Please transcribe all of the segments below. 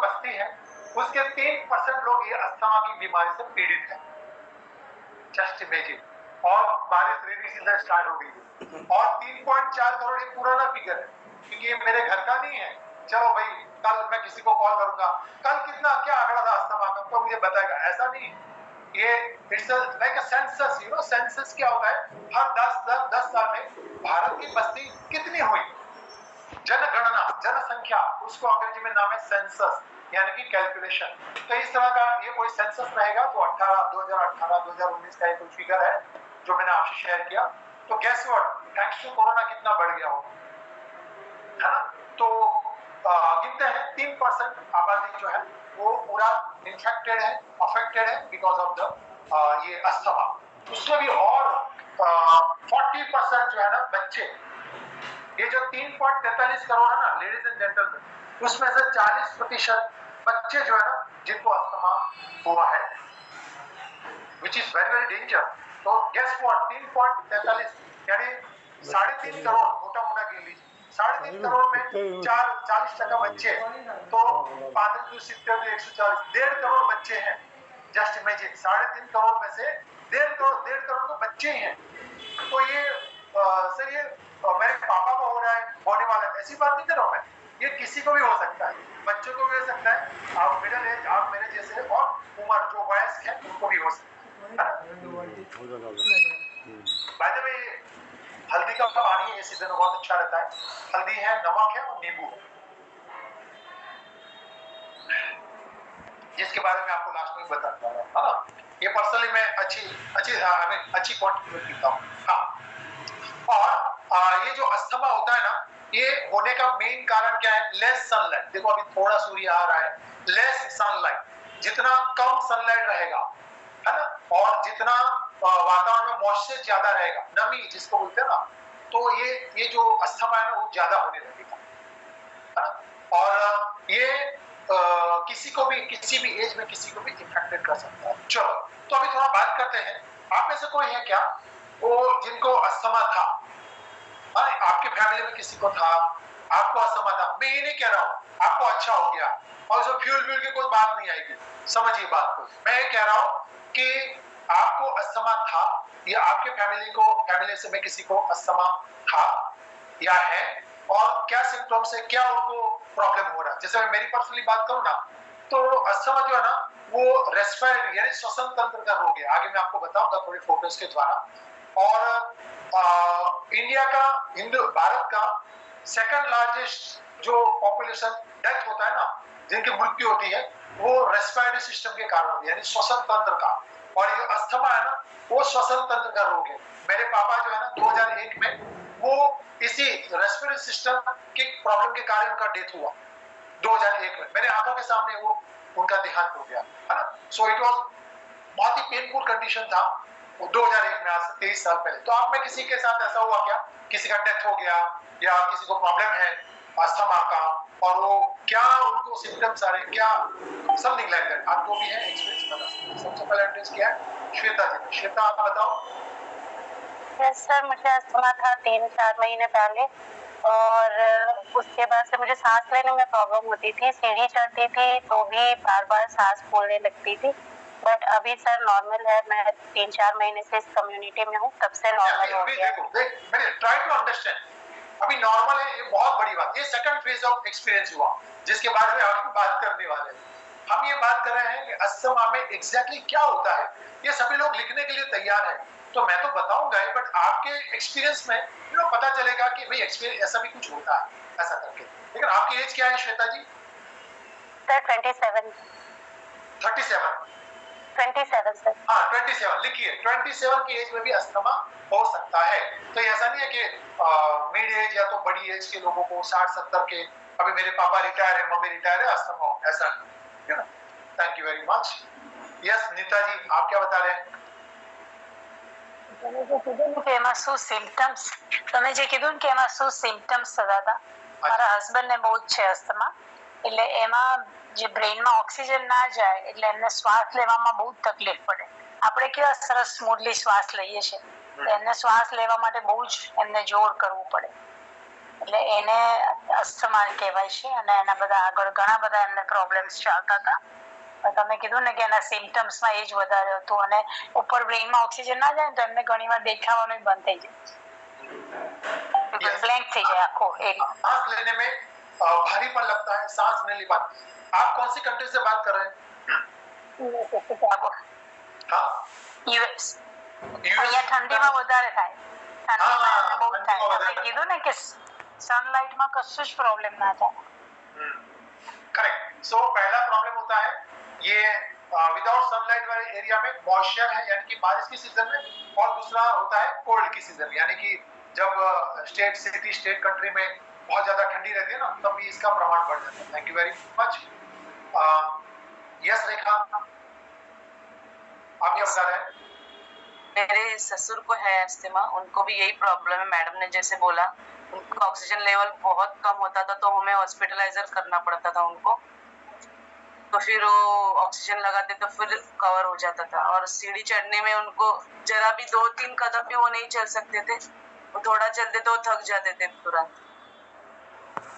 बस्ती है उसके 3% लोग ये अस्थमा की बीमारी से पीड़ित हैं। Just imagine. और बारिश रेनी सीजन स्टार्ट हो गई है और 3.4 करोड़ एक पुराना फिगर है, क्योंकि ये मेरे घर का नहीं है। चलो भाई कल मैं किसी को कॉल करूंगा, कल कितना क्या आंकड़ा था अस्थमा का, तो मुझे बताएगा, ऐसा नहीं। ये it's like a census, you know. Census क्या होता है, हर 10 साल में भारत की बस्ती कितनी हुई, जनगणना, जनसंख्या, उसको अंग्रेजी में नाम है सेंसस, यानी कि कैलकुलेशन। तो इस तरह का ये कोई सेंसस रहेगा तो 2019 का ये कोई फिगर है जो मैंने आपसे शेयर किया। तो guess what, thanks to corona कितना बढ़ गया हो, है ना। तो गिनते हैं 3% आबादी जो है वो पूरा इन्फेक्टेड है, अफेक्टेड है बिकॉज ऑफ द ये अस्थमा। उसमें भी और 40% जो है ना बच्चे, ये जो 3.43 करोड़ है ना लेडीज एंड जेंटलमैन, उसमें से 40% बच्चे जो है ना जिनको अस्थमा हुआ है, which is very very danger. तो गेस व्हाट, 3.43 यानी 3.5 करोड़, मोटा मोटा गिन लीजिए, 3.5 करोड़ में 40% बच्चे, तो 35 140, 1.5 करोड़ बच्चे हैं। जस्ट इमेजिन, 3.5 करोड़ में से 1.5 करोड़ तो बच्चे हैं। तो ये सर ये मेरे पापा को हो रहा है, होने वाला है, ऐसी बात नहीं कर रहा हूं मैं, ये किसी को भी हो सकता है, बच्चों को भी हो सकता है, आप मिडिल एज, आप मेरे जैसे, और उम्र जो वयस्क है उनको भी हो सकता है। बाय द वे हल्दी का पानी ये सीजन में बहुत अच्छा रहता है। हल्दी है, नमक है और नींबू है, जिसके बारे में आपको लास्ट में बताता हूँ, है ना। ये पर्सनली मैं अच्छी क्वांटिटी में पीता हूँ। हाँ, और ये जो अस्थमा होता है ना, ये होने का मेन कारण क्या है, लेस सनलाइट। देखो अभी थोड़ा सूर्य आ रहा है, लेस सनलाइट, जितना कम सनलाइट रहेगा, है ना, और जितना वातावरण में मॉइस्चर ज्यादा रहेगा, नमी जिसको बोलते हैं ना, तो ये जो अस्थमा है ना वो ज्यादा होने लगेगा, है ना। और ये किसी को भी किसी भी एज में किसी को भी इन्फेक्टेड कर सकता है। चलो, तो अभी थोड़ा बात करते हैं, आप में से कोई है क्या वो जिनको अस्थमा था, आपके फैमिली में किसी को था, आपको अस्थमा था, मैं ये नहीं कह रहा हूँ आपको अच्छा हो गया और जो फ्यूल की कोई बात नहीं आएगी, समझिए बात को। मैं ये कह रहा हूँ कि आपको अस्थमा था या आपके फैमिली से में किसी को अस्थमा था या है, और क्या सिम्टम्स है, क्या उनको प्रॉब्लम हो रहा है। जैसे मैं मेरी पर्सनली बात करूँ ना, तो अस्थमा जो है ना वो रेस्पिरेटरी यानी श्वसन तंत्र का रोग है, आगे मैं आपको बताऊंगा थोड़ी फोटोज के द्वारा। और इंडिया का, भारत का सेकंड लार्जेस्ट जो पॉपुलेशन डेथ होता है ना, जिनकी मृत्यु होती है, वो रेस्पिरेटरी सिस्टम के कारण, यानी श्वसन तंत्र का। और ये अस्थमा है ना वो श्वसन तंत्र का रोग है। मेरे पापा जो है ना 2001 में वो इसी रेस्पिरेटरी सिस्टम के प्रॉब्लम के कारण उनका डेथ हुआ 2001 में, मेरे आंखों के सामने वो उनका देहांत हो गया, है ना। सो इट वाज बहुत ही पेनफुल कंडीशन था 2001 में, आज से 23 साल पहले। तो आप में किसी के साथ ऐसा हुआ क्या, किसी का डेथ हो गया या किसी को प्रॉब्लम है अस्थमा का, और वो क्या उनको सिम्टम्स आ रहे हैं, क्या समथिंग लाइक दैट, आपको भी है एक्सपीरियंस बता सकते हैं। सबसे पहले एड्रेस किया है श्वेता जी। श्वेता आप बताओ। यस सर, मुझे अस्थमा था 3-4 महीने पहले, और उसके बाद से मुझे सांस लेने में प्रॉब्लम होती थी, सीढ़ी चढ़ती थी तो भी बार बार सांस फूलने लगती थी। बट अभी सर नॉर्मल है, मैं 3-4 महीने से इस कम्युनिटी में हूँ, तब से नॉर्मल हो गया। देखो ट्राई टू अंडरस्टैंड, अभी नॉर्मल है, ये बहुत बड़ी बात। ये सेकंड फेज ऑफ एक्सपीरियंस हुआ जिसके बारे में आपको बात करने वाले हैं। हम ये बात कर रहे हैं कि अस्थमा में एग्जैक्टली क्या होता है, ये सभी लोग लिखने के लिए तैयार हैं, तो मैं तो बताऊंगा ही, बट आपके एक्सपीरियंस में पता चलेगा कि भाई एक्सपीरियंस ऐसा भी कुछ होता है ऐसा करके। लेकिन आपकी एज क्या है श्वेता जी? Sir 27 sir. हाँ 27 लिखिए, 27 की एज में भी अस्थमा हो सकता है। तो ऐसा नहीं है कि मिड एज या तो बड़ी एज के लोगों को 60-70 के, अभी मेरे पापा रिटायर है, मम्मी रिटायर है, अस्थमा हो, ऐसा नहीं है ना। Thank you very much. Yes Neeta ji, आप क्या बता रहे हैं? એમાં શું સિમ્પટમ્સ તમે જે કીધું કે એમાં શું સિમ્પટમ્સ થતા હતા, મારા હસબન્ડને બહુ જ છે અસ્થમા, એટલે એમાં જે બ્રેઇનમાં ઓક્સિજન ના જાય એટલે એમને શ્વાસ લેવામાં બહુ તકલીફ પડે. આપણે કેવા સરસ સ્મૂથલી શ્વાસ લઈએ છીએ, એમને શ્વાસ લેવા માટે બહુ જ એમને જોર કરવું પડે. એટલે એને અસ્થમા કહેવાય છે અને એના બધા આગળ ઘણા બધા એમને પ્રોબ્લેમ્સ ચાલતા હતા. તમે કીધું ને કે એના સિમ્પટમ્સમાં એ જ વધારે હતું અને ઉપર બ્રેઇનમાં ઓક્સિજન ના જાય તો એમને ઘણીવાર દેખાવાનું બંધ થઈ જાય, બ્લેન્ક થઈ જાય આખો એરિયા. सांस लेने में भारीपन लगता है, सांस नहीं ले पाते. आप कौन सी कंट्री से बात कर रहे हैं? हाँ, યુએસ. અહીંયા ઠંડીમાં વધારે થાય, ઠંડીમાં બહુ થાય. તમે કીધું ને કે સનલાઇટમાં કશું જ પ્રોબ્લેમ ના થાય. करेक्ट. सो पहला प्रॉब्लम होता है ये विदाउट सनलाइट वाले एरिया में मॉइस्चर है, यानी कि बारिश की सीजन में, और दूसरा होता है कोल्ड की सीजन में, यानी कि जब स्टेट सिटी स्टेट कंट्री में बहुत ज्यादा ठंडी रहती है ना, तब भी इसका प्रमाण बढ़ जाता है. Thank you very much. Yes Rekha, आप क्या बता रहे हैं? मेरे ससुर को है अस्थमा, उनको भी यही प्रॉब्लम है. मैडम ने जैसे बोला, उनका ऑक्सीजन लेवल बहुत कम होता था तो हमें हॉस्पिटलाइजर करना पड़ता था उनको. तो फिर वो ऑक्सीजन लगाते तो फिर कवर हो जाता था. और सीढ़ी चढ़ने में उनको जरा भी 2-3 कदम भी वो नहीं चल सकते थे. वो थोड़ा चलते तो थक जाते थे तुरंत.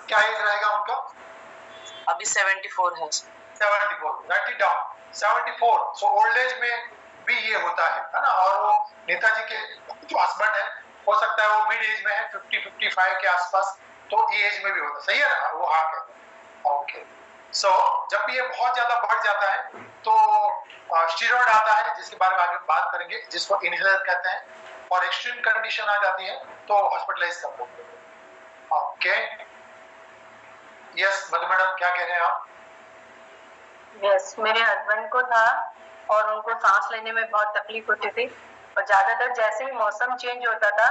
क्या एज रहेगा उनका? अभी 74 है. 74. Right it down. 74. So old age में भी ये होता है ना. और वो नेताजी के जो हस्बैंड है, हो सकता है वो मिड एज में है, 50-55 के आसपास, तो ये एज में भी होता है. सही है ना? वो हाँ कहते हैं. ओके. सो जब भी ये बहुत ज्यादा बढ़ जाता है तो स्टीरॉइड आता है, जिसके बारे में आगे बात करेंगे, जिसको इनहेलर कहते हैं, और एक्सट्रीम कंडीशन आ जाती है तो हॉस्पिटलाइज कर दो. ओके. यस मधु मैडम, क्या कह रहे हैं आप? यस, मेरे हस्बैंड को था और उनको सांस लेने में बहुत तकलीफ होती थी. और ज्यादातर जैसे ही मौसम चेंज होता था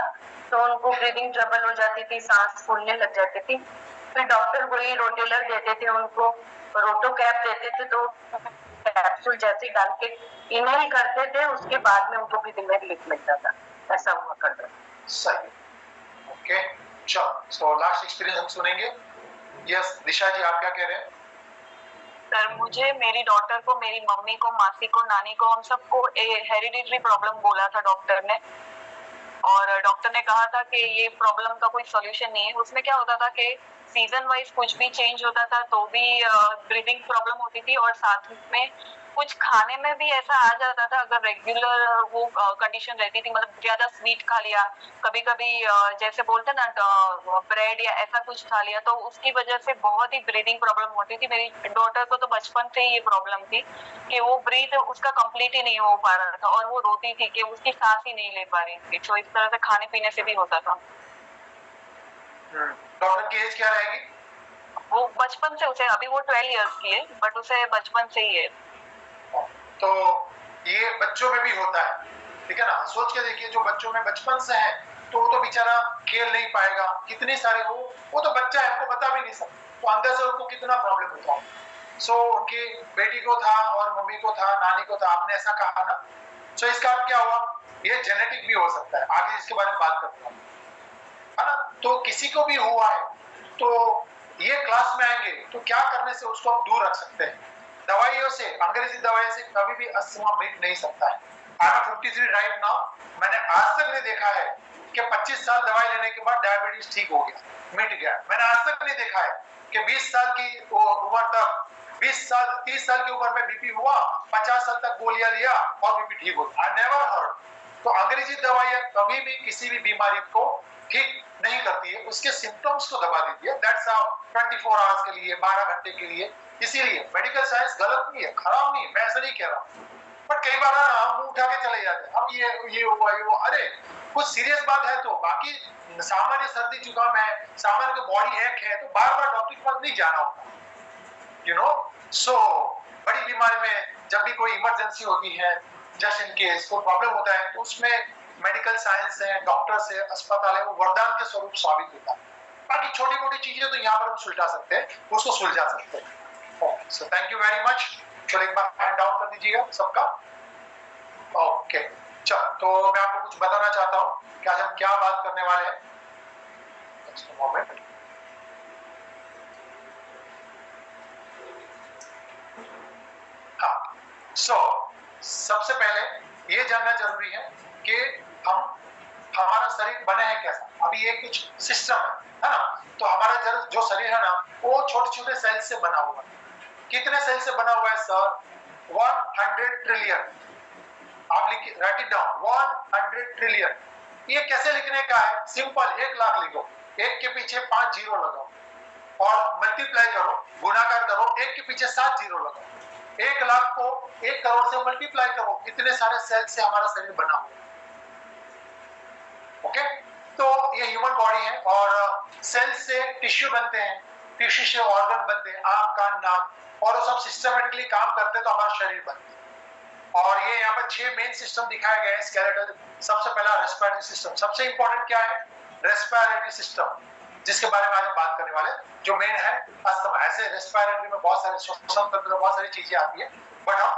तो उनको ब्रीदिंग ट्रबल हो जाती थी, सांस फूलने लग जाती थी. फिर डॉक्टर वही रोटेलर देते थे उनको, रोटो कैप देते थे, तो कैप्सूल जैसे डाल के इनहेल करते थे, उसके बाद में उनको ब्रीदिंग में रिलीफ मिलता था. ऐसा हुआ करता था. सही. ओके. चलो, सो लास्ट एक्सपीरियंस हम सुनेंगे. यस दिशा जी, आप क्या कह रहे हैं? सर, मुझे मेरी डॉटर को, मेरी मम्मी को, मासी को, नानी को, हम सबको हेरिडिटरी प्रॉब्लम बोला था डॉक्टर ने. और डॉक्टर ने कहा था कि ये प्रॉब्लम का कोई सॉल्यूशन नहीं है. उसमें क्या होता था कि सीजन वाइज कुछ भी चेंज होता था तो भी ब्रीदिंग प्रॉब्लम होती थी, और साथ में कुछ खाने में भी ऐसा आ जाता था. अगर रेगुलर वो कंडीशन रहती थी, मतलब ज्यादा स्वीट खा लिया, कभी कभी जैसे बोलते ना ब्रेड या ऐसा कुछ खा लिया, तो उसकी वजह से बहुत ही ब्रीदिंग प्रॉब्लम होती थी. मेरी डॉटर को तो बचपन से ही ये प्रॉब्लम थी कि वो ब्रीथ उसका कंप्लीट ही नहीं हो पा रहा था, और वो रोती थी कि उसकी सांस ही नहीं ले पा रही थी. तो इस तरह से खाने पीने से भी होता था. डॉक्टर की एज क्या रहेगी? वो बचपन से, उसे अभी वो 12 इयर्स की है, बट उसे बचपन से ही है. तो ये बच्चों में भी होता है, ठीक है ना. सोच के देखिए, जो बच्चों में बचपन से है तो वो तो बेचारा खेल नहीं पाएगा. कितनी सारे वो तो बच्चा है, हमको बता भी नहीं सकता, तो अंदर से उनको कितना प्रॉब्लम होता है. सो उनकी बेटी को था और मम्मी को था, नानी को था, आपने ऐसा कहा ना. सो इसका अर्थ क्या हुआ? ये जेनेटिक भी हो सकता है. आगे इसके बारे में बात करते हैं, है ना. तो किसी को भी हुआ है तो ये क्लास में आएंगे तो क्या करने से उसको आप दूर रख सकते हैं? दवाइयों से, अंग्रेजी दवाई से कभी भी अस्थमा मिट नहीं सकता है. I am 53 right now. मैंने आज तक नहीं देखा है कि 25 साल दवाई लेने के बाद डायबिटीज ठीक हो गया, मिट गया. मैंने आज तक नहीं देखा है कि 20 साल की उम्र तक, 20 साल 30 साल की उम्र में बीपी हुआ, 50 साल तक गोलियां लिया और बीपी ठीक हो गया. I never heard. तो अंग्रेजी दवाइयां कभी भी किसी भी बीमारी को ठीक नहीं करती है, उसके सिम्टम्स को दबा देती है. दैट्स हाउ 24 आवर्स के लिए, 12 घंटे के लिए. इसीलिए मेडिकल साइंस गलत नहीं है, खराब नहीं है, मैं ऐसा नहीं कह रहा हूँ. बट कई बार हम मुंह उठा के चले जाते हैं, हम ये हुआ ये वो. अरे कुछ सीरियस बात है तो, बाकी सामान्य सर्दी जुकाम है, सामान्य बॉडी एक है, तो बार बार डॉक्टर के पास नहीं जाना होता, यू नो. सो बड़ी बीमारी में जब भी कोई इमरजेंसी होती है, जस्ट इन केस कोई प्रॉब्लम होता है, तो उसमें मेडिकल साइंस है, डॉक्टर्स है, अस्पताल है, वो वरदान के स्वरूप साबित होता है. बाकी छोटी मोटी चीजें तो यहाँ पर हम सुलझा सकते हैं, उसको सुलझा सकते हैं. So thank you very much. चलो एक बार हैंड डाउन कर दीजिएगा सबका. ओके. चलो, तो मैं आपको कुछ बताना चाहता हूँ कि आज हम क्या बात करने वाले हैं. Just a moment. हाँ, सो सबसे पहले ये जानना जरूरी है कि हमारा शरीर बने हैं कैसा. अभी ये कुछ सिस्टम है ना. तो हमारा जो शरीर है ना वो छोटे छोटे सेल से बना हुआ है। कितने सेल से बना हुआ है सर? 100 ट्रिलियन। आप लिखिए, राइट इट डाउन, 100 ट्रिलियन। ये कैसे लिखने का है? सिंपल, 1 लाख लिखो, 1 के पीछे 5 जीरो लगाओ और मल्टीप्लाई करो, गुणाकार करो, 1 के पीछे 7 जीरो लगाओ। 1 लाख को 1 करोड़ से मल्टीप्लाई करो, इतने सारे सेल से हमारा शरीर बना हुआ है। ओके, तो ये ह्यूमन बॉडी है और सेल से टिश्यू बनते हैं, टिश्यू से ऑर्गन बनते हैं, आंख कान नाक, और वो सब सिस्टमेटिकली काम करते हैं तो हमारा शरीर बनता है। और ये यहाँ पर 6 मेन सिस्टम दिखाया गया है स्केलेटल। सबसे पहला रेस्पिरेटरी सिस्टम, सबसे इंपॉर्टेंट क्या है? रेस्पिरेटरी सिस्टम, जिसके बारे में आज हम बात करने वाले, जो मेन है अस्थमा। ऐसे रेस्पिरेटरी में बहुत सारे श्वसन तंत्र में बहुत सारी चीजें आती है, बट हम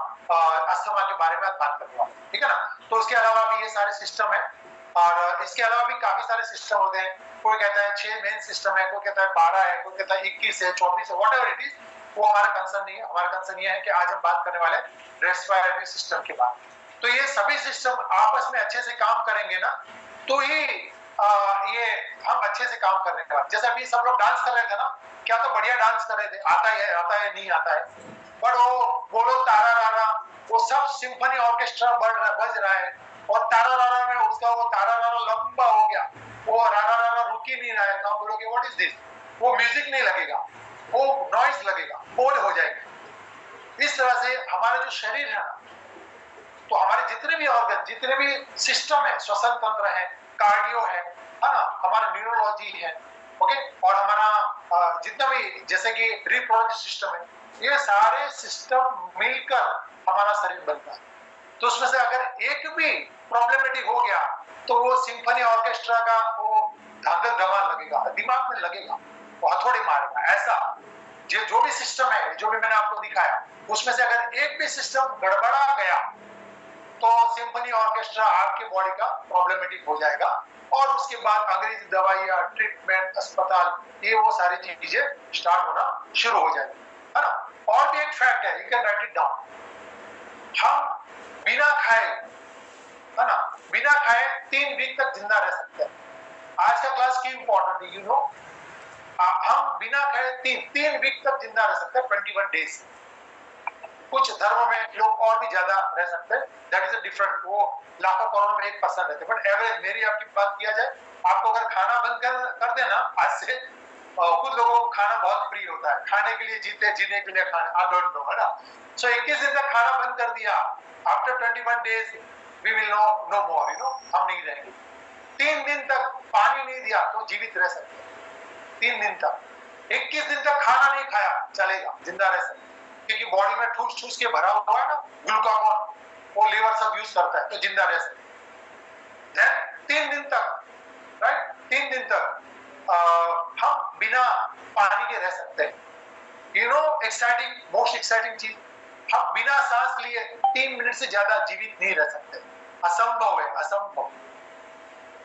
अस्थमा के बारे में आज बात करने वाले, ठीक है ना। तो उसके अलावा भी ये सारे सिस्टम है और इसके अलावा भी काफी सारे सिस्टम होते हैं। कोई कहता है 6 मेन सिस्टम है, कोई कहता है 12 है, कोई कहता है 21 है, 24 है, व्हाटएवर इट इज, वो हमारा कंसर्न नहीं है। हमारा कंसर्न ये है कि आज हम बात करने वाले रेस्पिरेटरी सिस्टम के बारे में। तो ये सभी सिस्टम आपस में अच्छे से काम करेंगे ना, तो ही ये हम अच्छे से काम करने के बाद, जैसे अभी सब लोग डांस कर रहे थे ना, क्या तो बढ़िया डांस कर रहे थे, आता है नहीं आता है, पर वो बोलो तारा रारा, वो सब सिम्फनी ऑर्केस्ट्रा बज रहा है और तारा रारा में उसका वो तारा रारा लंबा हो गया, वो रारा रारा रुक ही नहीं रहा है, तो आप बोलोगे व्हाट इज दिस, वो म्यूजिक नहीं लगेगा, वो नॉइज लगेगा, बोल हो जाएगी। इस तरह से हमारा जो शरीर है ना, तो हमारे जितने भी ऑर्गन, जितने भी सिस्टम है, श्वसन तंत्र है, कार्डियो है ना, हमारा न्यूरोलॉजी है, ओके, और हमारा जितना भी जैसे कि रिप्रोडक्टिव सिस्टम है, ये सारे सिस्टम मिलकर हमारा शरीर बनता है। तो उसमें से अगर एक भी प्रॉब्लमेटिक हो गया तो वो सिम्फनी ऑर्केस्ट्रा का वो धांधल धमाल लगेगा, दिमाग में लगेगा, वो हथौड़ी मारेगा। ऐसा जो भी सिस्टम है, जो भी मैंने आपको दिखाया, उसमें से अगर एक भी सिस्टम गड़बड़ा गया तो सिम्फनी ऑर्केस्ट्रा आपके बॉडी का प्रॉब्लमेटिक हो जाएगा और उसके बाद अंग्रेजी दवाइयां, ट्रीटमेंट, अस्पताल, ये वो सारी चीजें स्टार्ट होना शुरू हो जाएगी, है ना। और भी एक फैक्ट है, you can write it down, हम बिना खाए, है ना, बिना खाए 3 वीक तक जिंदा रह सकते हैं। आज का क्लास की इंपॉर्टेंट है, यू नो, हम बिना खाए 3 वीक तक जिंदा रह सकते हैं, 21 डेज। कुछ धर्मों में लोग और भी ज्यादा रह सकते हैं, दैट इज अ डिफरेंट, वो लाखों करोड़ों में 1% रहते हैं, बट एवरेज मेरी आपकी बात किया जाए, आपको अगर खाना बंद कर देना आज से, कुछ लोगों को खाना बहुत प्रिय होता है, खाने के लिए जीते, जीने के लिए खाना, आई डोंट नो, है ना। सो 21 दिन तक खाना बंद कर दिया, after 21 days we will no more, you know, हम नहीं रहेंगे। 3 दिन तक पानी नहीं दिया तो जीवित रह सकते हैं, 3 दिन तक। 21 दिन तक खाना नहीं खाया, चलेगा, जिंदा रह सकते, क्योंकि बॉडी में ठूस के भरा हुआ है ना ग्लूकागॉन, वो लीवर सब यूज करता है, तो जिंदा रह सकते। देन 3 दिन तक, राइट, 3 दिन तक हम बिना पानी के रह सकते हैं। You know, exciting, most exciting चीज, हम बिना सांस लिए 3 मिनट से ज्यादा जीवित नहीं रह सकते, असंभव है, असंभव।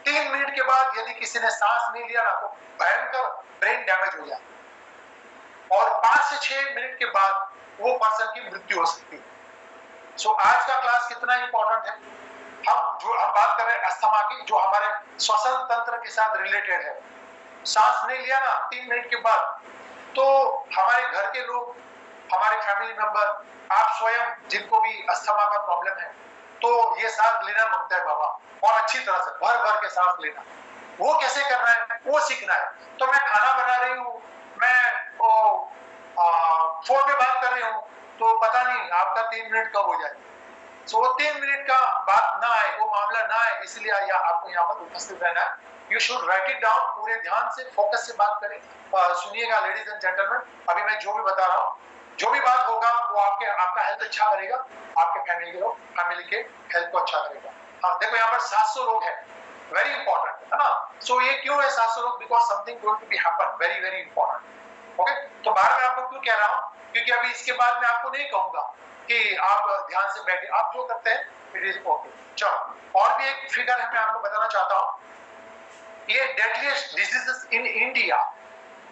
3 मिनट के बाद यदि किसी ने सांस नहीं लिया ना तो भयंकर ब्रेन डैमेज हो जाए और 5 से 6 मिनट के बाद वो पर्सन की मृत्यु हो सकती है। सो आज का क्लास कितना इंपॉर्टेंट है, हम बात कर रहे हैं अस्थमा की, जो हमारे श्वसन तंत्र के साथ रिलेटेड है। सांस नहीं लिया ना 3 मिनट के बाद, तो हमारे घर के लोग, हमारे फैमिली मेंबर, आप स्वयं जिनको भी अस्थमा का प्रॉब्लम है, तो ये सांस लेना मांगता है बाबा, और अच्छी तरह से भर भर के सांस लेना। वो कैसे करना है, वो सीखना है। तो मैं खाना बना रही हूँ, मैं फोन पे बात कर रही हूँ, तो पता नहीं आपका 3 मिनट कब हो जाए। सो 3 मिनट का बात ना आए, वो मामला ना आए, इसलिए आपको यहाँ पर उपस्थित रहना है। You should write it down, पूरे ध्यान से, फोकस से बात करें, सुनिएगा लेडीज एंड जेंटलमैन। अभी मैं जो भी बता रहा हूँ, जो भी बात होगा वो आपका हेल्थ अच्छा करेगा, आपके फैमिली के हेल्थ को अच्छा करेगा। हाँ देखो, यहाँ पर 700 लोग हैं, वेरी इंपॉर्टेंट, है ना। सो ये क्यों है 700 लोग, because something going to be happen, very very important. Okay, तो बार बार आपको क्यों कह रहा हूँ, क्योंकि अभी इसके बाद मैं आपको नहीं कहूंगा कि आप ध्यान से बैठे, आप जो करते हैं इट इज ओके। चलो, और भी एक फिगर है, मैं आपको बताना चाहता हूँ, ये deadliest diseases in India,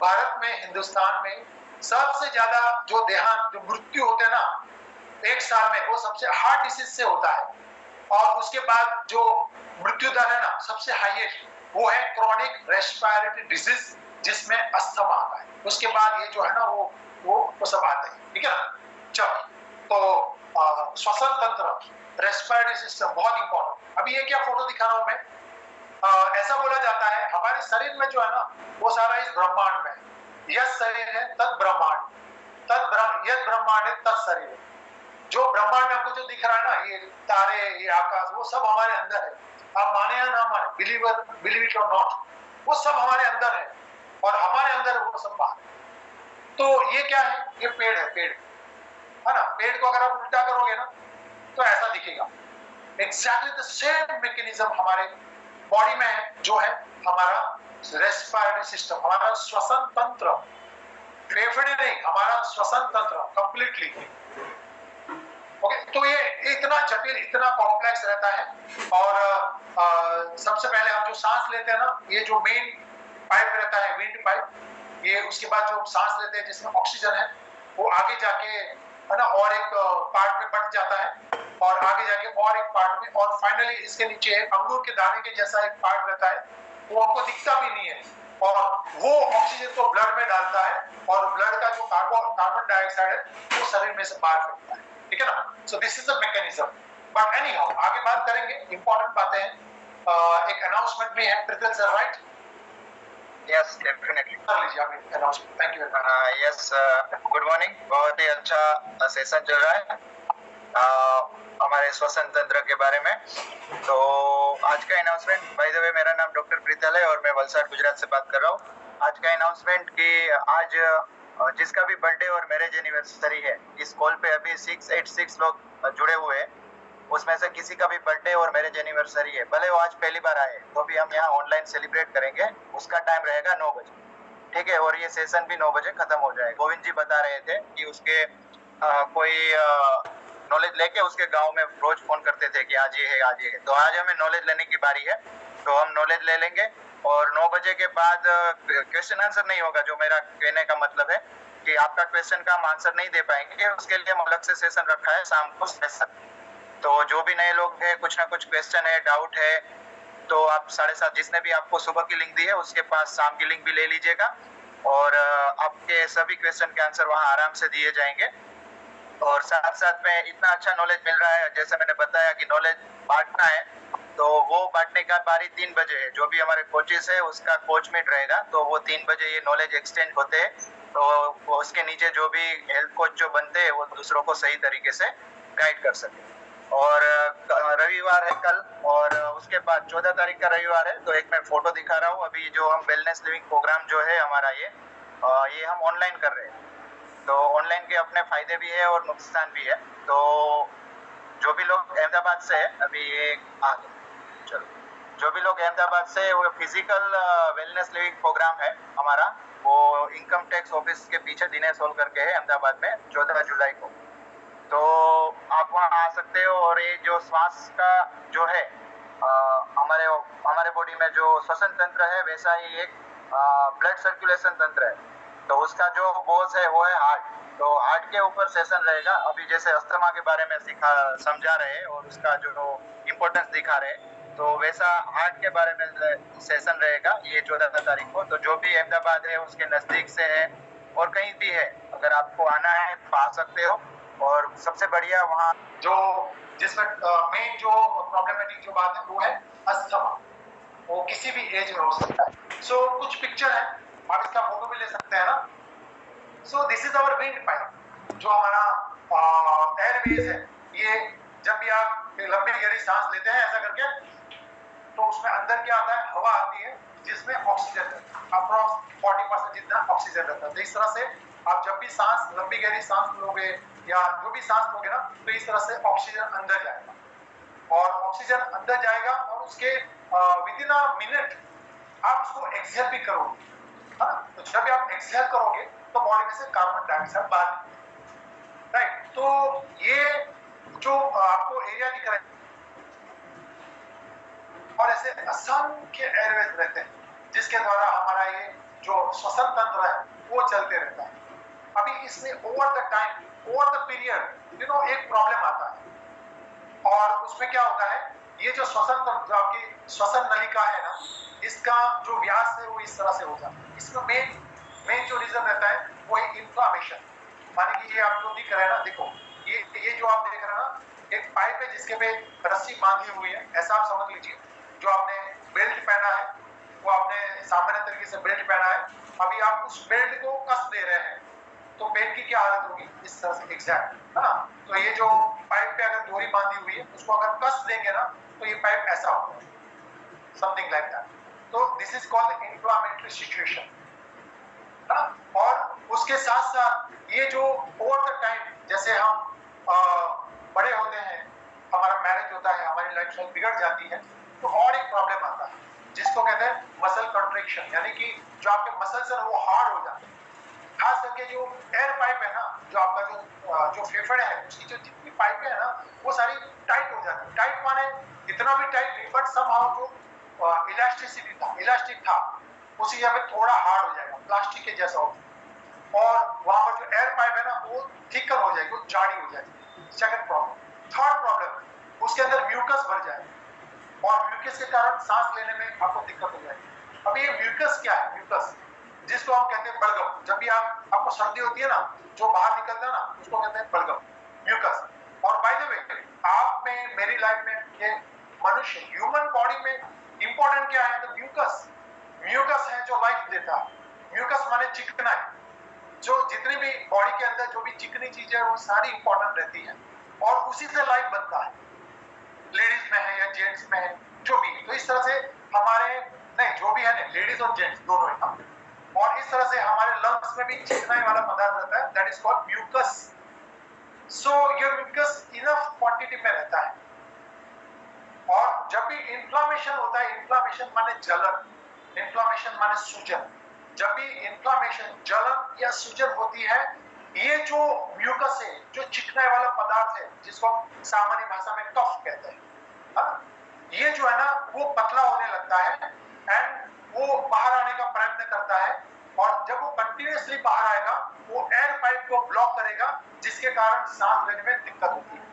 Bharat में, हिंदुस्तान में सबसे ज्यादा जो देहांत, जो मृत्यु होते हैं ना 1 साल में, वो सबसे हार्ट डिसीज से होता है। और उसके बाद जो मृत्यु दर है ना सबसे हाईएस्ट, वो है क्रॉनिक रेस्पिरेटरी डिजीज, जिसमें अस्थमा आता है, उसके बाद ये जो है ना वो सब आता है, ठीक है ना। चलो, तो श्वसन तंत्र, रेस्पिरेटरी सिस्टम बहुत इंपॉर्टेंट। अभी ये क्या फोटो दिखा रहा हूं मैं, ऐसा बोला जाता है हमारे शरीर में जो है ना वो सारा इस ब्रह्मांड में, यह शरीर है तद ब्रह्मांड, यद ब्रह्मांड है तत् शरीर है। जो ब्रह्मांड में हमको जो दिख रहा है ना, ये तारे, ये आकाश, वो सब हमारे अंदर है। आप माने या ना माने, बिलीव इट और नॉट, वो सब हमारे अंदर है और हमारे अंदर वो सब बाहर है। तो ये क्या है, ये पेड़ है, पेड़ है ना। पेड़ को अगर आप उल्टा करोगे ना तो ऐसा दिखेगा। एग्जैक्टली द सेम मैकेनिज्म हमारे बॉडी में है, जो है हमारा रेस्पिरेटरी सिस्टम, हमारा श्वसन तंत्र, फेफड़े नहीं, हमारा श्वसन तंत्र कंप्लीटली। ओके, तो ये इतना जटिल, इतना कॉम्प्लेक्स रहता है। और सबसे पहले हम जो सांस लेते हैं ना, ये जो मेन पाइप रहता है, विंड पाइप, ये उसके बाद जो सांस लेते हैं जिसमें ऑक्सीजन है, वो आगे जाके है ना और एक पार्ट में बट जाता है और आगे जाके और एक पार्ट में, और फाइनली इसके नीचे अंगूर के दाने के जैसा एक पार्ट रहता है, वो हमको दिखता भी नहीं है, और वो ऑक्सीजन को ब्लड में डालता है और ब्लड का जो कार्बन डाइऑक्साइड है वो शरीर में से बाहर फेंकता है, ठीक है ना। So this is the mechanism. But any how, आगे बात करेंगे, इंपॉर्टेंट बातें हैं। एक अनाउंसमेंट भी है, पृथ्वी सर, राइट? यस, डेफिनेटली कर लीजिए आप announcement. Thank you. Yes, good morning. बहुत ही अच्छा सेशन चल रहा है हमारे श्वसन तंत्र के बारे में। तो आज का अनाउंसमेंट, बाय द वे मेरा नाम डॉक्टर प्रीतल है और मैं वलसाड गुजरात से बात कर रहा हूँ। आज का अनाउंसमेंट कि आज जिसका भी बर्थडे और मैरिज एनिवर्सरी है, इस कॉल पे अभी 686 लोग जुड़े हुए हैं, उसमें से किसी का भी बर्थडे और मैरिज एनिवर्सरी है, भले वो आज पहली बार आए तो भी हम यहाँ ऑनलाइन सेलिब्रेट करेंगे। उसका टाइम रहेगा 9 बजे, ठीक है, और ये सेशन भी 9 बजे खत्म हो जाएगा। गोविंद जी बता रहे थे कि उसके कोई नॉलेज लेके उसके गांव में रोज फोन करते थे कि आज ये है, आज ये है। तो आज हमें नॉलेज लेने की बारी है, तो हम नॉलेज ले लेंगे। और 9 बजे के बाद क्वेश्चन आंसर नहीं होगा। जो मेरा कहने का मतलब है कि आपका क्वेश्चन का हम आंसर नहीं दे पाएंगे, उसके लिए हम अलग से सेशन रखा है शाम को 7:30। तो जो भी नए लोग हैं, कुछ ना कुछ क्वेश्चन है, डाउट है, तो आप 7:30, जिसने भी आपको सुबह की लिंक दी है उसके पास शाम की लिंक भी ले लीजिएगा, और आपके सभी क्वेश्चन के आंसर वहाँ आराम से दिए जाएंगे। और साथ साथ में इतना अच्छा नॉलेज मिल रहा है, जैसे मैंने बताया कि नॉलेज बांटना है, तो वो बांटने का बारी 3 बजे है। जो भी हमारे कोचेस है उसका कोच मीट रहेगा, तो वो 3 बजे ये नॉलेज एक्सचेंज होते हैं। तो उसके नीचे जो भी हेल्थ कोच जो बनते हैं वो दूसरों को सही तरीके से गाइड कर सके। और रविवार है कल, और उसके बाद 14 तारीख का रविवार है। तो एक मैं फोटो दिखा रहा हूँ। अभी जो हम वेलनेस लिविंग प्रोग्राम जो है हमारा, ये हम ऑनलाइन कर रहे हैं। तो ऑनलाइन के अपने फायदे भी है और नुकसान भी है। तो जो भी लोग अहमदाबाद से है, अभी ये चलो, जो भी लोग अहमदाबाद से, वो फिजिकल वेलनेस लिविंग प्रोग्राम है हमारा, वो इनकम टैक्स ऑफिस के पीछे दिनेश हॉल करके है अहमदाबाद में, 14 जुलाई को। तो आप वहाँ आ सकते हो। और ये जो श्वास का जो है, हमारे बॉडी में जो श्वसन तंत्र है, वैसा ही एक ब्लड सर्कुलेशन तंत्र है। तो उसका जो बोझ है वो है हार्ट। तो हार्ट के ऊपर सेशन रहेगा। अभी जैसे अस्थमा के बारे में समझा रहे हैं और उसका जो इम्पोर्टेंस दिखा रहे हैं, तो वैसा हार्ट के बारे में सेशन रहेगा ये 14 तारीख को। तो जो भी अहमदाबाद है उसके नजदीक से है और कहीं भी है, अगर आपको आना है तो आ सकते हो। और सबसे बढ़िया वहाँ जो जिसमें मेन जो प्रॉब्लमेटिक जो बात है वो है अस्थमा। वो किसी भी एज में हो सकता है। सो कुछ पिक्चर है, आप इसका फोटो भी ले सकते हैं ना। So this is our wind pipe, जो हमारा एयरवेज है। ये जब भी आप लंबी गहरी सांस लेते हैं ऐसा करके, तो उसमें अंदर क्या आता है, हवा आती है जिसमें ऑक्सीजन रहता है, अप्रॉक्स 40% जितना ऑक्सीजन रहता है। तो इस तरह से आप जब भी सांस, लंबी गहरी सांस लोगे या जो भी सांस लोगे ना, तो इस तरह से ऑक्सीजन अंदर जाएगा, और ऑक्सीजन अंदर जाएगा और उसके विदिन अ मिनट आप उसको एक्सहेल भी करोगे, है ना। तो जब भी आप एक्सहेल करोगे तो बॉडी में से कार्बन डाइऑक्साइड बाहर निकलेगा, राइट। तो ये जो आपको एरिया दिख रहा है, और ऐसे असंख्य एयरवेज रहते हैं जिसके द्वारा हमारा ये जो श्वसन तंत्र है वो चलते रहता है। अभी इसमें over the time, over the period, एक प्रॉब्लम आता है, और उसमें क्या होता है ये जो श्वसन जो आपकी श्वसन नलिका है ना, इसका जो व्यास है वो इस तरह से हो जाता है। इसमें मेन जो रीजन रहता है वो है इन्फ्लामेशन। माने कि ये आप जो दिख रहा है ना, देखो ये जो आप देख रहे हैं ना, एक पाइप है जिसके पे रस्सी बांधी हुई है, ऐसा आप समझ लीजिए। जो आपने बेल्ट पहना है वो आपने सामान्य तरीके से बेल्ट पहना है, अभी आप उस बेल्ट को कस दे रहे हैं तो पेट की क्या हालत होगी, इस तरह से एग्जैक्ट, है ना। तो ये जो पाइप पे अगर डोरी बांधी हुई है उसको अगर कस देंगे ना तो ये पाइप ऐसा होगा, समथिंग लाइक दैट। तो this is called inflammatory situation. और उसके साथ साथ ये जो ओवर द टाइम जैसे हम बड़े होते हैं, हमारा मैरिज होता है, हमारी लाइफस्टाइल बिगड़ जाती है, तो और एक प्रॉब्लम आता है जिसको कहते हैं मसल कंट्रैक्शन, यानी कि जो आपके मसल्स हैं वो हार्ड हो जाते हैं। खास करके जो एयर पाइप है ना, जो आपका जो फेफड़े हैं उसकी जो जितनी पाइपें है ना वो सारी टाइट हो जाती है। टाइट माने इतना भी टाइट नहीं, बट समहाउ जो इलास्टिक था उसी जगह पे थोड़ा हार्ड हो जाएगा, प्लास्टिक के जैसा हो, और वहां पर जो एयर पाइप है ना वो थिकन हो जाएगी, वो जाड़ी हो जाएगी। Second problem. थर्ड प्रॉब्लम, उसके अंदर म्यूकस भर जाएगा और म्यूकस के कारण सांस लेने में आपको दिक्कत हो जाएगी। अब ये म्यूकस क्या है? म्यूकस जिसको हम कहते हैं बलगम। जब भी आपको सर्दी होती है ना, जो बाहर निकलता है ना उसको कहते हैं बलगम, म्यूकस। और बाय द वे, आप में, मेरी लाइफ में, ये मनुष्य ह्यूमन बॉडी में इंपॉर्टेंट क्या है? तो म्यूकस। म्यूकस है जो लाइफ देता है। म्यूकस माने चिकनाई। जो जितनी भी बॉडी के अंदर जो भी चिकनी चीजें वो सारी इंपॉर्टेंट रहती है और उसी से लाइफ बनता है, लेडीज में है या जेंट्स में है, जो भी। तो इस तरह से हमारे, नहीं जो भी है ना, लेडीज और जेंट्स दोनों ही काम। और इस तरह से हमारे लंग्स में भी चिकनाई वाला पदार्थ रहता है, दैट इज कॉल्ड म्यूकस। सो ये म्यूकस इनफ क्वांटिटी में रहता है। और जब भी इन्फ्लामेशन होता है, इन्फ्लामेशन माने जलन, इन्फ्लामेशन माने सूजन, जब भी इन्फ्लामेशन, जलन या सूजन होती है, ये जो म्यूकस है, जो चिकनाई वाला पदार्थ है जिसको सामान्य भाषा में कफ कहते हैं, ये जो है ना वो पतला होने लगता है एंड वो बाहर आने का प्रयत्न करता है। और जब वो कंटिन्यूअसली बाहर आएगा वो एयर पाइप को ब्लॉक करेगा, जिसके कारण सांस लेने में दिक्कत होती है।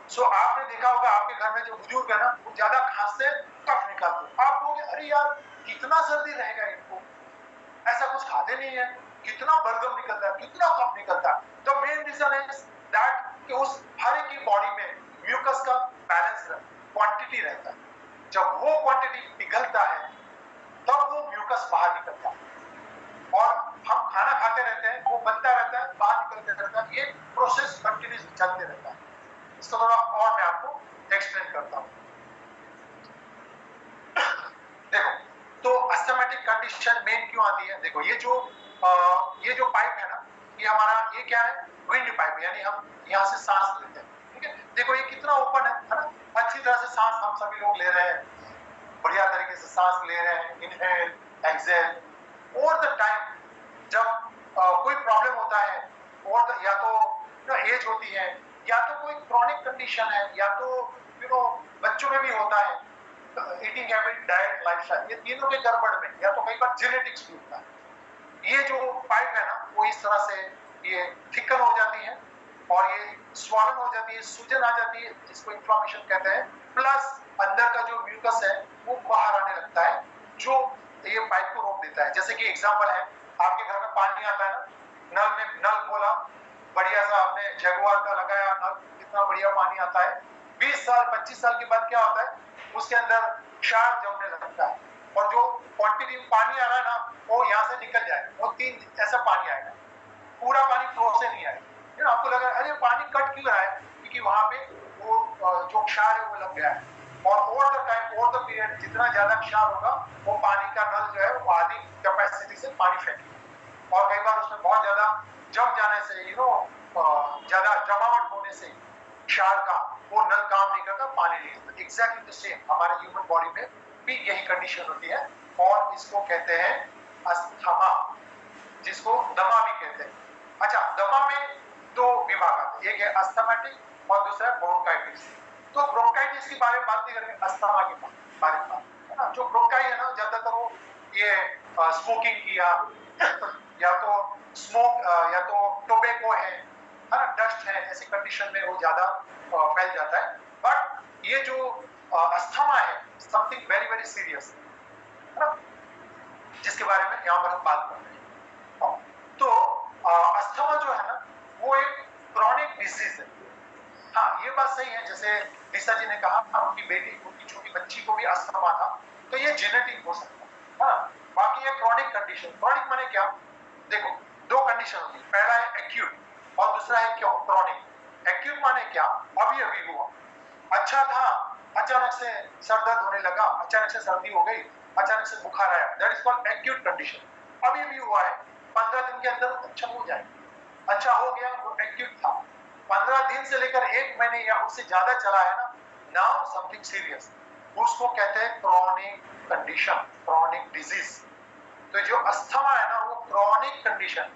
सो आपने देखा होगा आपके घर में जो बुजुर्ग है ना, वो ज्यादा खांसते हैं, कफ निकालते हैं। आप कहोगे अरे यार कितना सर्दी रहेगा इनको, ऐसा कुछ खाते नहीं है, कितना बलगम निकलता है, कितना कफ निकलता है। The main reason is that कि उस हर एक की बॉडी में म्यूकस का बैलेंस क्वांटिटी रहता है। जब वो क्वांटिटी पिघलता है तब वो म्यूकस बाहर निकलता है और हम खाना खाते रहते हैं, वो बनता रहता है, बाहर निकलते रहता है। ये प्रोसेस कंटिन्यूस चलते रहता है। इसको थोड़ा और मैं आपको एक्सप्लेन करता हूँ। देखो, तो अस्थमैटिक कंडीशन मेन क्यों आती है? देखो ये जो पाइप है ना, ये हमारा, ये क्या है? विंड पाइप, यानी हम यहाँ से सांस लेते हैं, ठीक है। देखो ये कितना ओपन है ना, अच्छी तरह से सांस हम सभी लोग ले रहे हैं, बढ़िया तरीके से सांस ले रहे हैं, inhale exhale. Over the time जब कोई प्रॉब्लम होता है, और या तो एज होती है, या तो कोई क्रॉनिक कंडीशन है, या तो बच्चों में भी होता है, ईटिंग हैबिट, डाइट, लाइफस्टाइल, ये तीनों के गड़बड़ में, या तो कई बार जेनेटिक्स भी होता है। ये जो पाइप है ना वो इस तरह से ये थिकन हो जाती है और ये स्वॉलन हो जाती है, सूजन आ जाती है, जिसको इन्फ्लेमेशन कहते हैं। प्लस अंदर का जो म्यूकस है वो बाहर आने लगता है, जो ये पाइप को रोक देता है। जैसे कि एग्जांपल है, आपके घर में पानी आता है ना, नल खोला, बढ़िया सा आपने जगुआर का लगाया नल, कितना बढ़िया पानी आता है। 20 साल 25 साल के बाद क्या होता है, उसके अंदर क्षार जमने लगता है और जो क्वांटिटी में पानी आ रहा है ना वो यहाँ से निकल जाएगा, वो 3 ऐसा पानी आएगा, पूरा पानी फ्लो से नहीं आएगा। आपको लगा अरे पानी कट क्यों रहा है, क्योंकि वहां पे वो जो क्षार है वो लग गया है। और over the time, over the period, जितना ज्यादा क्षार होगा वो पानी का नल जो है वो आधी कैपेसिटी से पानी फेंकेगा। और कई बार उसमें बहुत ज्यादा जम जाने से, ज्यादा जमावट होने से क्षार का वो नल काम नहीं करता, पानी नहीं आता। एग्जैक्टली द सेम हमारे ह्यूमन बॉडी में भी यही कंडीशन होती है और इसको कहते हैं अस्थमा, जिसको दमा भी कहते हैं। अच्छा, दमा में 2 विभाग आते हैं, एक है अस्थमैटिक और दूसरा है ब्रोंकाइटिस। तो ब्रोंकाइटिस के बारे में बात नहीं करेंगे, अस्थमा के बारे में बात है ना। जो ब्रोंकाई है ना, ज्यादातर वो ये स्मोकिंग किया या तो स्मोक या तो टोबैको है ना, डस्ट है, ऐसी कंडीशन में वो ज्यादा फैल जाता है। बट ये जो अस्थमा है समथिंग वेरी वेरी सीरियस है ना, जिसके बारे में यहाँ पर हम बात कर रहे हैं। तो अस्थमा जो है ना वो एक क्रॉनिक डिजीज है। हाँ ये बात सही है, जैसे लीसा जी ने कहा उनकी बेटी, उनकी छोटी बच्ची को भी अस्थमा था, तो ये जेनेटिक हो सकता है। हाँ बाकी ये क्रॉनिक कंडीशन, क्रॉनिक माने क्या, देखो दो कंडीशन होती है, पहला है एक्यूट और दूसरा है क्यों क्रॉनिक। एक्यूट माने क्या, अभी अभी हुआ, अच्छा था, अचानक से सर दर्द होने लगा, अचानक से सर्दी हो गई, अचानक से बुखार आया, that is called acute condition. अभी भी हुआ है, 15 दिन के अंदर अच्छा हो जाए, अच्छा हो गया, वो एक्यूट था। 15 दिन से लेकर 1 महीने या उससे ज्यादा चला है ना, नाउ समथिंग सीरियस, उसको कहते हैं क्रॉनिक कंडीशन, क्रॉनिक डिजीज। तो जो अस्थमा है ना वो क्रॉनिक कंडीशन,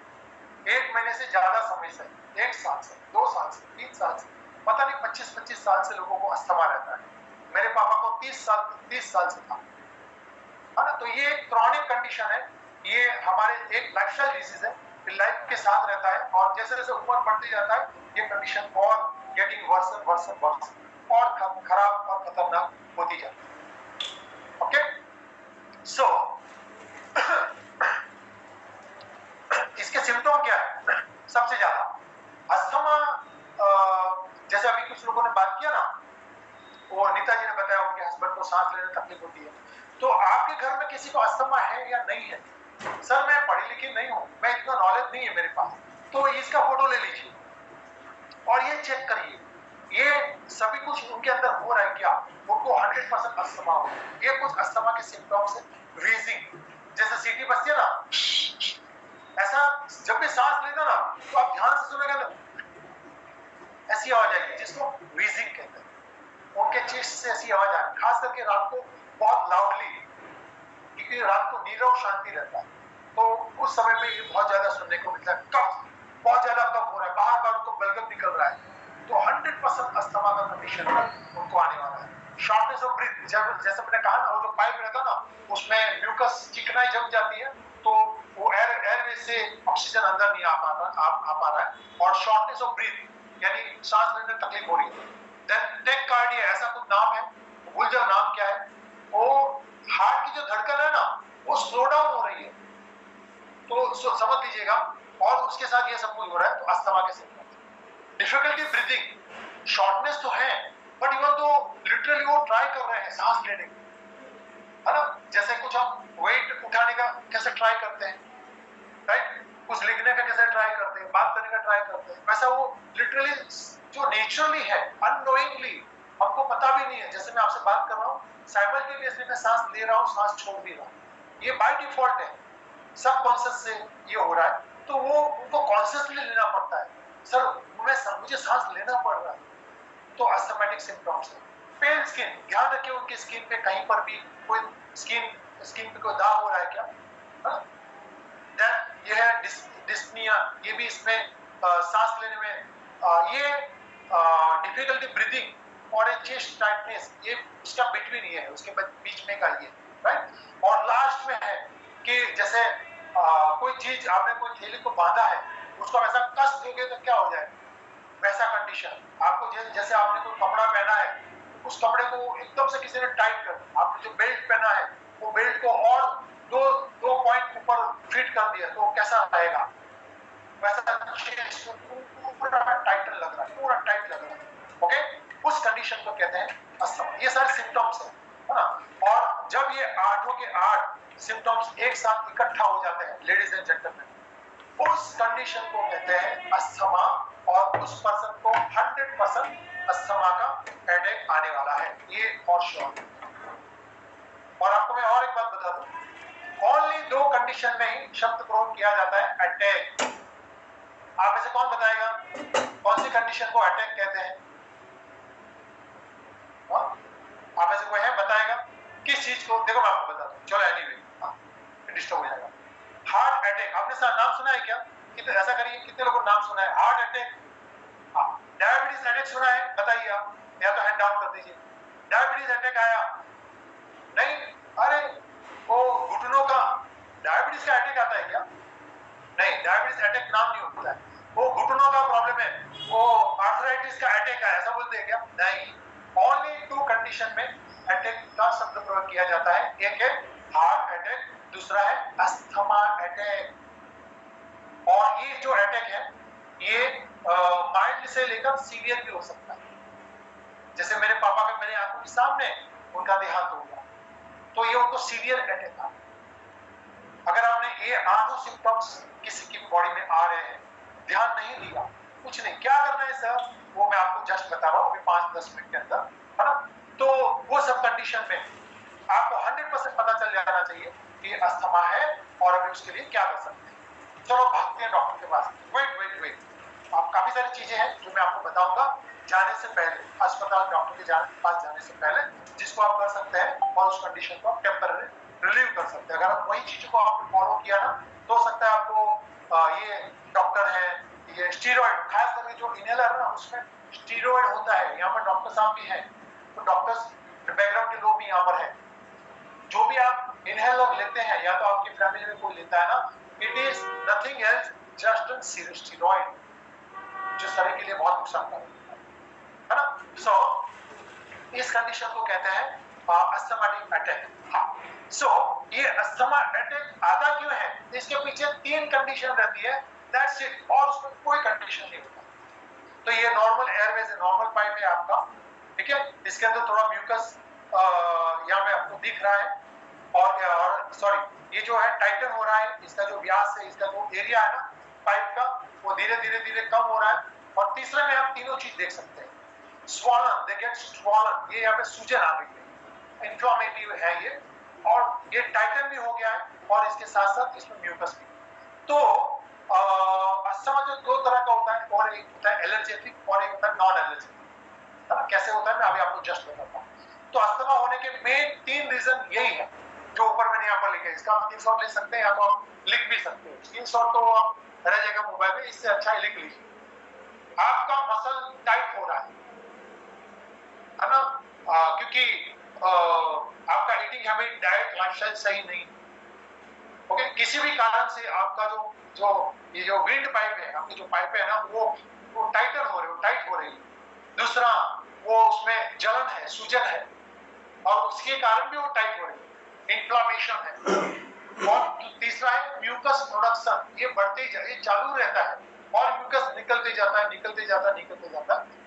1 महीने से ज्यादा समय से, 1 साल से, 2 साल से, 3 साल से, पता नहीं 25-25 साल से लोगों को अस्थमा रहता है। मेरे पापा को 30 साल से था, है ना। तो ये एक क्रॉनिक कंडीशन है, ये हमारे एक लाइफस्टाइल डिजीज है, लाइफ के साथ रहता है और जैसे जैसे उम्र बढ़ती जाता है ये कंडीशन और गेटिंग वर्स और खराब और खतरनाक होती जाती है। ओके, सो इसके सिम्टम क्या है, सबसे ज्यादा अस्थमा, जैसे अभी कुछ लोगों ने बात किया ना, वो नीता जी ने बताया उनके हस्बैंड को सांस लेने में तकलीफ होती है, तो आपके घर में किसी को अस्थमा है या नहीं है? सर मैं पढ़ी लिखी नहीं हूं, मैं इतना नॉलेज नहीं है मेरे पास, तो इसका फोटो ले लीजिए और ये चेक करिए, ये सभी कुछ उनके अंदर हो रहा है क्या, उनको 100% अस्थमा हो। ये कुछ अस्थमा के सिम्टम्स है, व्हीजिंग, जैसे सीटी बजती है ना, ऐसा जब भी सांस लेना ना तो आप ध्यान से सुनेगा ना, ऐसी आवाज आएगी जिसको व्हीजिंग कहते हैं, उनके चेस्ट से ऐसी आवाज आएगी, खास करके रात को बहुत लाउडली, क्योंकि रात को नीरव और शांति रहता है, तो उस समय पे ये बहुत ज्यादा सुनने को मिलता है। कफ, बहुत ज्यादा कफ हो रहा है, बार बार उनको बलगम निकल रहा है, तो 100% अस्थमा का कंडीशन उनको आने वाला है। शॉर्टनेस ऑफ ब्रीथ, जैसे मैंने कहा ना, वो जो पाइप रहता है ना उसमें म्यूकस चिकनाई जम जाती है, तो वो एयरवे से ऑक्सीजन अंदर नहीं आ पा रहा है, और शॉर्टनेस ऑफ ब्रीथ यानी सांस लेने में तकलीफ हो रही है। देन टेकार्डिया, ऐसा कुछ नाम है, भूल जाओ नाम क्या है, वो हार्ट की जो धड़कन है ना वो स्लो डाउन हो रही है, तो समझ लीजिएगा, और उसके साथ ये सब कुछ हो रहा है, तो अस्थमा के सिम्टम्स। डिफिकल्टी ब्रीथिंग, शॉर्टनेस तो है, बट इवन तो लिटरली वो ट्राई कर रहे हैं सांस लेने की, है ना, जैसे कुछ हम वेट उठाने का कैसे ट्राई करते हैं, राइट, कुछ लिखने का कैसे ट्राई करते हैं, बात करने का ट्राई करते हैं, वैसा वो लिटरली जो नेचुरली है, अननोइंगली, हमको पता भी नहीं है, जैसे मैं आपसे बात कर रहा हूँ, साइमल्टेनियसली मैं सांस ले रहा हूँ, सांस छोड़ भी रहा हूँ, ये बाय डिफॉल्ट है, सबकॉन्शियस से ये हो रहा है, तो वो उनको कॉन्शियसली लेना पड़ता है, सर मुझे सांस लेना पड़ रहा है, तो अस्थमैटिक सिम्टम्स है। पेल स्किन, ध्यान रखिए उनकी स्किन पे कहीं पर भी कोई स्किन पे कोई दाग हो रहा है क्या, देन ये है डिस्निया, ये भी इसमें सांस लेने में ये डिफिकल्टी ब्रीदिंग और चेस्ट टाइटनेस, ये उसका बिटवीन ये है, उसके बीच में का ये, राइट। और लास्ट में है कि जैसे कोई चीज आपने कोई थैली को बांधा है, उसको वैसा कस दोगे तो क्या हो जाएगा, वैसा कंडीशन। आपको जैसे आपने कोई कपड़ा पहना है, उस कपड़े को एकदम से किसी ने टाइट कर दिया, आपने जो बेल्ट पहना है वो बेल्ट को और दो पॉइंट ऊपर फिट कर दिया, तो कैसा रहेगा, वैसा पूरा टाइट लग रहा है, पूरा टाइट लग रहा है, ओके, उस कंडीशन को कहते हैं अस्थमा। ये सारे सिम्टम्स है ना, और जब ये 8 के 8 सिम्टम्स एक साथ इकट्ठा हो जाते हैं, लेडीज एंड जेंटलमैन, उस कंडीशन को कहते हैं अस्थमा, और उस पर्सन को 100% अस्थमा का हेडेक आने वाला है, ये फॉर श्योर। और आपको मैं और एक बात बता दूं, ओनली 2 कंडीशन में ही शब्द प्रयोग किया जाता है, अटैक। आप में से कौन बताएगा कौन सी कंडीशन को अटैक कहते हैं? आप में से कोई है बताएगा किस चीज को? देखो मैं आपको बता दूं, चलो एनीवे डिस्टर्ब हो जाएगा। हार्ट अटैक, आपने सर नाम सुना है क्या? कितने, ऐसा करिए, कितने लोगों ने नाम सुना है हार्ट अटैक? डायबिटीज अटैक सुना है? बताइए आप, या तो हैंड डाउन कर दीजिए। डायबिटीज अटैक आया नहीं? अरे वो घुटनों का डायबिटीज का अटैक आता है क्या? नहीं, डायबिटीज अटैक नाम नहीं होता है, वो घुटनों का प्रॉब्लम है, वो आर्थराइटिस का अटैक है, ऐसा बोलते हैं क्या? नहीं, ओनली 2 कंडीशन में अटैक का शब्द प्रयोग किया जाता है। एक है हार्ट अटैक, दूसरा है अस्थमा अटैक। और ये जो अटैक है ये माइल्ड से लेकर सीवियर भी हो सकता है। जैसे मेरे पापा का मेरे आंखों के सामने उनका देहांत हो गया, तो ये उनको सीवियर अटैक था। अगर आपने ये आधो सिम्टम्स किसी की बॉडी में आ रहे हैं, ध्यान नहीं दिया, कुछ नहीं, क्या करना है सर, वो मैं आपको जस्ट बता रहा हूँ अभी 5-10 मिनट के अंदर, है ना। तो वो सब कंडीशन में आपको 100% पता चल जाना चाहिए कि अस्थमा है और अभी उसके लिए क्या कर सकते हैं। चलो भागते हैं डॉक्टर के पास। वेट, आप काफी सारी चीजें हैं जो मैं आपको बताऊंगा जाने से पहले, अस्पताल डॉक्टर के पास जाने से पहले, जिसको आप कर सकते हैं और उस कंडीशन को आप टेम्पररी रिलीव कर सकते हैं। अगर आप वही चीजों को आपने फॉलो किया ना, तो हो सकता है आपको ये डॉक्टर है, ये स्टीरॉइड, खास करके जो इनहेलर है ना उसमें स्टीरॉइड होता है। यहाँ पर डॉक्टर साहब भी हैं, तो डॉक्टर्स बैकग्राउंड के लोग भी यहाँ पर हैं। जो भी आप इनहेलर लेते हैं या तो आपकी फैमिली में कोई लेता है ना, it is nothing else just steroid, जो शरीर के लिए बहुत नुकसानदायक है ना। सो इस कंडीशन को कहते हैं अस्थमाटिक अटैक। हाँ, सो ये अस्थमा अटैक आता क्यों है, इसके पीछे 3 कंडीशन रहती है, दैट्स इट, और उसमें कोई कंडीशन नहीं होता। तो ये नॉर्मल एयरवेज है, नॉर्मल पाइप है आपका, ठीक है। इसके अंदर थोड़ा म्यूकस यहाँ पे आपको दिख रहा है, और सॉरी, ये जो है टाइटन हो रहा है, इसका जो व्यास है, इसका जो एरिया है ना पाइप का, वो धीरे धीरे कम हो रहा है। और तीसरे में आप तीनों चीज देख सकते हैं, स्वॉलन, दे गेट स्वॉलन, ये यहाँ पे सूजन आ गई है, इन्फ्लेमेटिव है ये, और ये टाइटन भी हो गया है, और इसके साथ साथ इसमें म्यूकस भी। तो अस्थमा जो 2 तरह का होता है, और एक होता है एलर्जेटिक और एक होता है नॉन एलर्जेटिक। कैसे होता है मैं अभी आपको जस्ट बताता हूँ। तो अस्थमा होने के मेन 3 रीजन यही है जो ऊपर मैंने यहाँ पर लिखा है। इसका आप स्क्रीनशॉट ले सकते हैं या तो आप लिख भी सकते हो, स्क्रीनशॉट तो आप रह जाएगा मोबाइल में, इससे अच्छा लिख लीजिए। आपका मसल टाइट हो रहा है ना, क्योंकि आपका ईटिंग हैबिट, डाइट, लाइफस्टाइल सही नहीं, ओके। किसी भी कारण से आपका ये जो विंड पाइप है, आपकी जो पाइप है ना, वो टाइटन हो रही है, टाइट हो रही है। दूसरा, वो उसमें जलन है, सूजन है, और उसके कारण भी वो टाइट हो रही है, इन्फ्लेमेशन है। और तीसरा है म्यूकस प्रोडक्शन, ये बढ़ते ही ये चालू रहता है, और म्यूकस निकलते जाता है,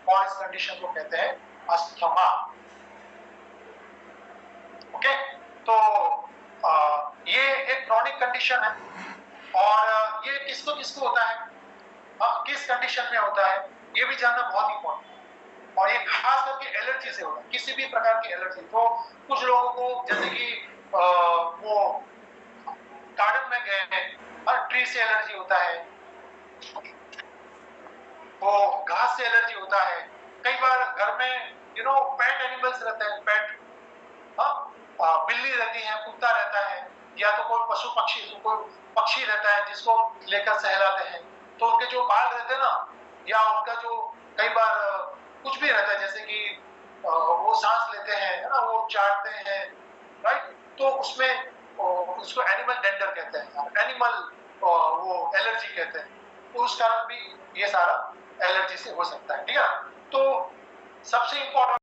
और इस कंडीशन को कहते हैं अस्थमा, ओके। तो ये एक क्रॉनिक कंडीशन है, और ये किसको होता है, किस कंडीशन में होता है, ये भी जानना बहुत इंपॉर्टेंट है। और ये खास करके एलर्जी से होता है, किसी भी प्रकार की एलर्जी। तो कुछ लोगों को जैसे कि वो गार्डन में गए हैं, ट्री से एलर्जी होता है, वो घास से एलर्जी होता है। कई बार घर में पेट एनिमल्स रहते हैं, पेट, बिल्ली रहती है, कुत्ता रहता है, या तो कोई पशु पक्षी, कोई पक्षी रहता है जिसको लेकर सहलाते हैं, तो उनके जो बाल रहते हैं ना, या उनका जो कई बार कुछ भी रहता है, जैसे कि वो सांस लेते हैं, है ना, वो चाटते हैं, राइट, तो उसमें उसको एनिमल डेंडर कहते हैं, एनिमल वो एलर्जी कहते हैं। तो उस कारण भी ये सारा एलर्जी से हो सकता है, ठीक है। तो सबसे इंपॉर्टेंट